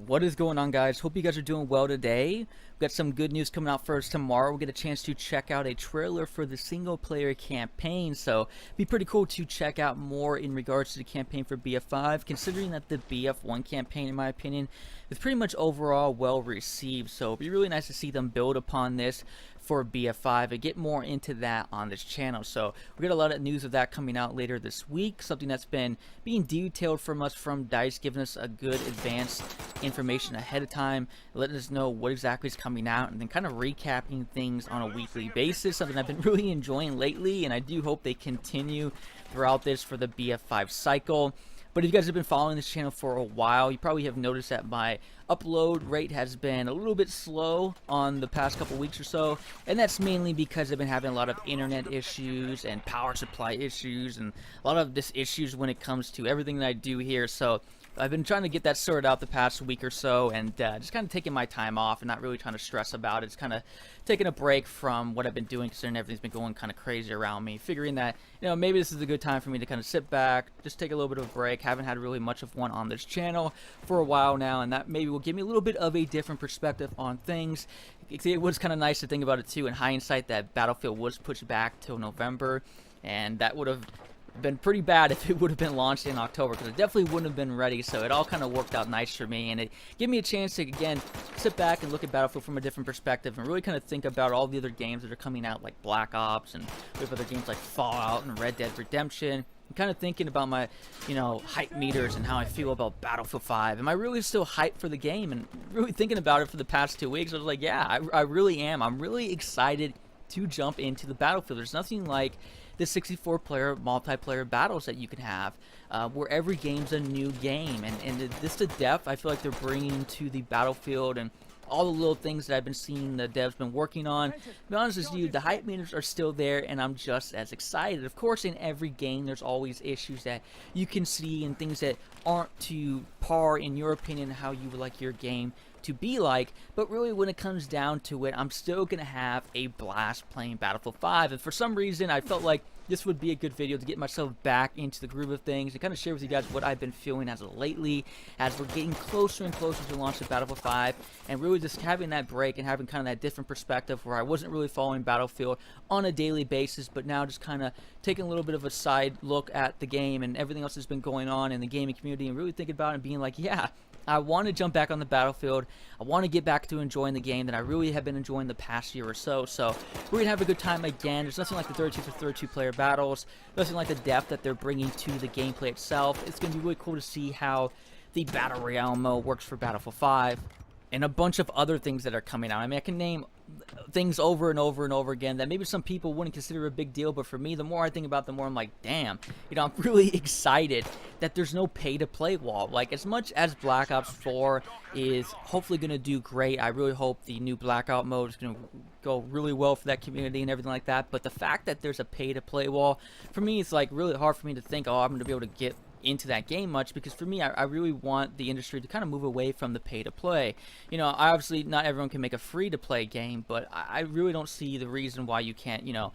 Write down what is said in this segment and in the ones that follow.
What is going on, guys? Hope you guys are doing well today. We've got some good news coming out first. Tomorrow we'll get a chance to check out a trailer for the single player campaign, so it'd be pretty cool to check out more in regards to the campaign for BF5, considering that the BF1 campaign, in my opinion, is pretty much overall well received. So it'd be really nice to see them build upon this for BF5 and get more into that on this channel. So we got a lot of news of that coming out later this week, something that's been being detailed from us from DICE, giving us a good advanced information ahead of time, letting us know what exactly is coming out, and then kind of recapping things on a weekly basis, something I've been really enjoying lately, and I do hope they continue throughout this for the BF5 cycle. But if you guys have been following this channel for a while, you probably have noticed that my upload rate has been a little bit slow on the past couple weeks or so, and that's mainly because I've been having a lot of internet issues and power supply issues and a lot of this issues when it comes to everything that I do here. So I've been trying to get that sorted out the past week or so, and just kind of taking my time off and not really trying to stress about it. It's kind of taking a break from what I've been doing, considering everything's been going kind of crazy around me, figuring that, you know, maybe this is a good time for me to kind of sit back, just take a little bit of a break. Haven't had really much of one on this channel for a while now, and that maybe will give me a little bit of a different perspective on things. It was kind of nice to think about it too in hindsight that Battlefield was pushed back till November, and that would have been pretty bad if it would have been launched in October, because it definitely wouldn't have been ready. So it all kind of worked out nice for me, and it gave me a chance to again sit back and look at Battlefield from a different perspective and really kind of think about all the other games that are coming out, like Black Ops, and we have other games like Fallout and Red Dead Redemption. I'm kind of thinking about my, you know, hype meters and how I feel about Battlefield 5. Am I really still hyped for the game? And really thinking about it for the past 2 weeks, I was like, yeah, I really am. I'm really excited to jump into the Battlefield. There's nothing like the 64-player multiplayer battles that you can have, where every game's a new game, and this the depth I feel like they're bringing to the Battlefield, and all the little things that I've been seeing the devs been working on. To be honest with you, the hype meters are still there, and I'm just as excited. Of course, in every game, there's always issues that you can see and things that aren't to par, in your opinion, how you would like your game to be like, but really when it comes down to it, I'm still gonna have a blast playing Battlefield 5, and for some reason I felt like this would be a good video to get myself back into the groove of things and kind of share with you guys what I've been feeling as of lately, as we're getting closer and closer to launch of Battlefield 5, and really just having that break and having kind of that different perspective where I wasn't really following Battlefield on a daily basis, but now just kind of taking a little bit of a side look at the game and everything else that's been going on in the gaming community, and really thinking about it and being like, yeah, I want to jump back on the Battlefield. I want to get back to enjoying the game that I really have been enjoying the past year or so. So we're going to have a good time again. There's nothing like the 32 for 32 player battles. Nothing like the depth that they're bringing to the gameplay itself. It's going to be really cool to see how the Battle Royale mode works for Battlefield 5. And a bunch of other things that are coming out. I mean, I can name things over and over and over again that maybe some people wouldn't consider a big deal, but for me, the more I think about it, the more I'm like, damn, you know, I'm really excited that there's no pay-to-play wall. Like, as much as Black Ops 4 is hopefully going to do great, I really hope the new Blackout mode is going to go really well for that community and everything like that, but the fact that there's a pay-to-play wall, for me, it's like really hard for me to think, oh, I'm going to be able to get into that game much, because for me, I really want the industry to kind of move away from the pay to play. You know, obviously not everyone can make a free to play game, but I really don't see the reason why you can't, you know,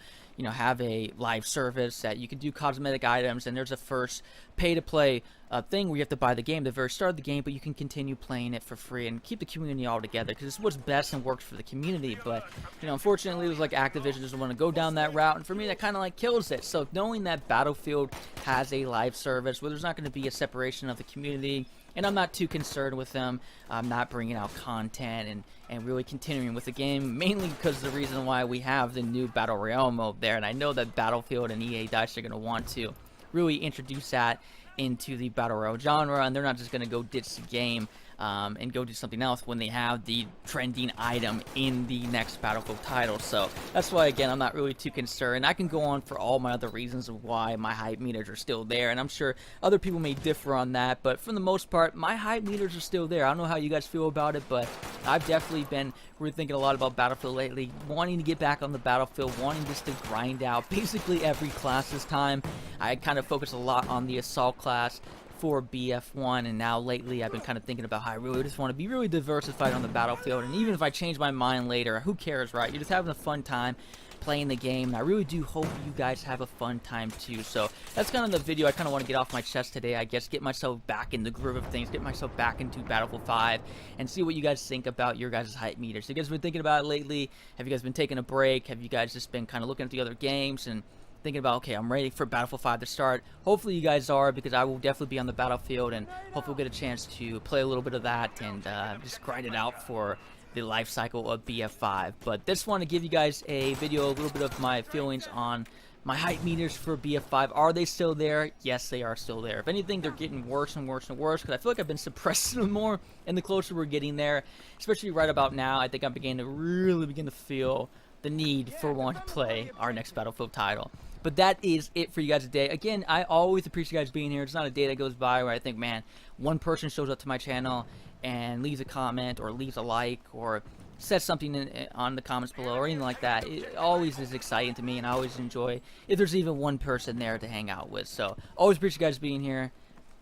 have a live service that you can do cosmetic items, and there's a first pay to play thing where you have to buy the game at the very start of the game, but you can continue playing it for free and keep the community all together, because it's what's best and works for the community. But, you know, unfortunately, it was like Activision doesn't want to go down that route, and for me, that kind of like kills it. So knowing that Battlefield has a live service where there's not going to be a separation of the community, and I'm not too concerned with them not bringing out content and really continuing with the game, mainly because of the reason why we have the new Battle Royale mode there, and I know that Battlefield and EA DICE are going to want to really introduce that into the Battle Royale genre, and they're not just going to go ditch the game and go do something else when they have the trending item in the next Battlefield title. So that's why, again, I'm not really too concerned. I can go on for all my other reasons of why my hype meters are still there, and I'm sure other people may differ on that, but for the most part, my hype meters are still there. I don't know how you guys feel about it, but I've definitely been rethinking a lot about Battlefield lately, wanting to get back on the Battlefield, wanting just to grind out basically every class this time. I kind of focus a lot on the Assault class for BF1, and now lately I've been kind of thinking about how I really just want to be really diversified on the battlefield, and even if I change my mind later, who cares, right? You're just having a fun time playing the game, and I really do hope you guys have a fun time too. So that's kind of the video I kind of want to get off my chest today, I guess, get myself back in the groove of things, get myself back into Battlefield 5, and see what you guys think about your guys' hype meters. You guys been thinking about it lately? Have you guys been taking a break? Have you guys just been kind of looking at the other games and thinking about, okay, I'm ready for Battlefield 5 to start? Hopefully you guys are, because I will definitely be on the battlefield, and hopefully we'll get a chance to play a little bit of that and just grind it out for the life cycle of BF5. But this want to give you guys a video, a little bit of my feelings on my hype meters for BF5. Are they still there? Yes, they are still there. If anything, they're getting worse and worse and worse, because I feel like I've been suppressing them more, and the closer we're getting there, especially right about now, I think I'm beginning to really begin to feel the need for wanting to play our next Battlefield title. But that is it for you guys today. Again, I always appreciate you guys being here. It's not a day that goes by where I think, man, one person shows up to my channel and leaves a comment or leaves a like or says something on the comments below or anything like that. It always is exciting to me, and I always enjoy if there's even one person there to hang out with. So always appreciate you guys being here.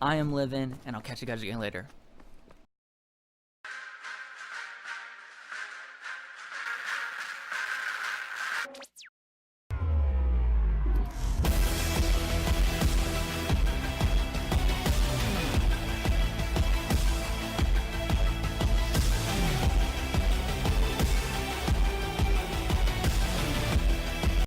I am Livin', and I'll catch you guys again later.